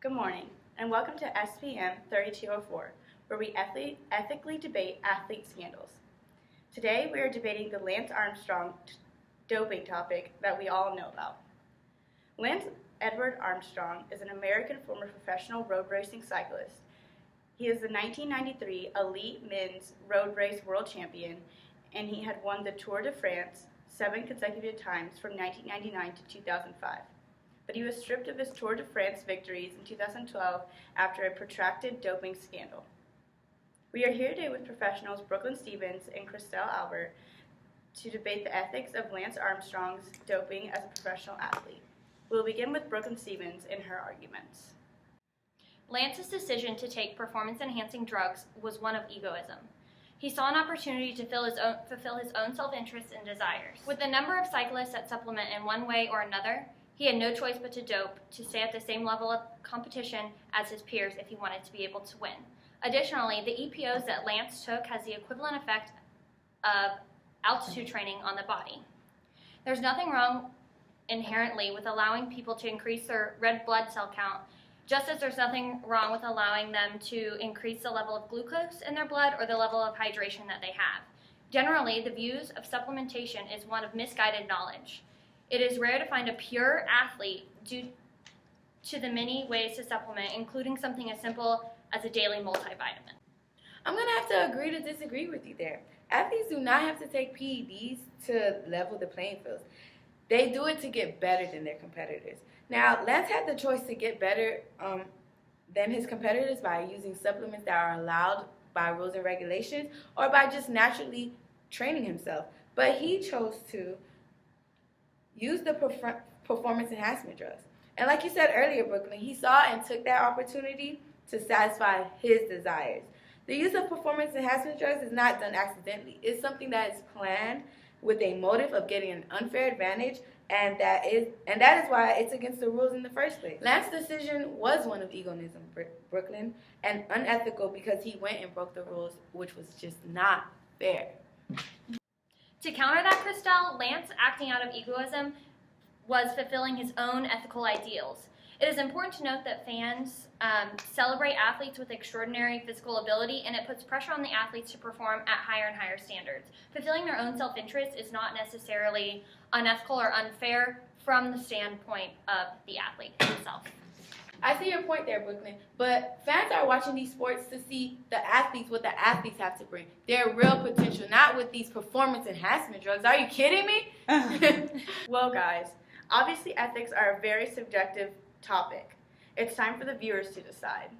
Good morning, and welcome to SPM 3204, where we ethically debate athlete scandals. Today, we are debating the Lance Armstrong doping topic that we all know about. Lance Edward Armstrong is an American former professional road racing cyclist. He is the 1993 Elite Men's Road Race World Champion, and he had won the Tour de France 7 consecutive times from 1999 to 2005. But he was stripped of his Tour de France victories in 2012 after a protracted doping scandal. We are here today with professionals Brooklyn Stevens and Christelle Albert to debate the ethics of Lance Armstrong's doping as a professional athlete. We'll begin with Brooklyn Stevens in her arguments. Lance's decision to take performance-enhancing drugs was one of egoism. He saw an opportunity to fulfill his own self-interests and desires. With the number of cyclists that supplement in one way or another, he had no choice but to dope to stay at the same level of competition as his peers if he wanted to be able to win. Additionally, the EPOs that Lance took has the equivalent effect of altitude training on the body. There's nothing wrong inherently with allowing people to increase their red blood cell count, just as there's nothing wrong with allowing them to increase the level of glucose in their blood or the level of hydration that they have. Generally, the views of supplementation is one of misguided knowledge. It is rare to find a pure athlete due to the many ways to supplement, including something as simple as a daily multivitamin. I'm going to have to agree to disagree with you there. Athletes do not have to take PEDs to level the playing fields. They do it to get better than their competitors. Now, Lance had the choice to get better than his competitors by using supplements that are allowed by rules and regulations or by just naturally training himself. But he chose to use the performance enhancement drugs. And like you said earlier, Brooklyn, he saw and took that opportunity to satisfy his desires. The use of performance enhancement drugs is not done accidentally. It's something that is planned with a motive of getting an unfair advantage, and that is why it's against the rules in the first place. Lance's decision was one of egoism, Brooklyn, and unethical because he went and broke the rules, which was just not fair. To counter that, Christelle, Lance, acting out of egoism, was fulfilling his own ethical ideals. It is important to note that fans celebrate athletes with extraordinary physical ability, and it puts pressure on the athletes to perform at higher and higher standards. Fulfilling their own self-interest is not necessarily unethical or unfair from the standpoint of the athlete himself. I see your point there, Brooklyn, but fans are watching these sports to see what the athletes have to bring. Their real potential, not with these performance enhancement drugs. Are you kidding me? Well, guys, obviously ethics are a very subjective topic. It's time for the viewers to decide.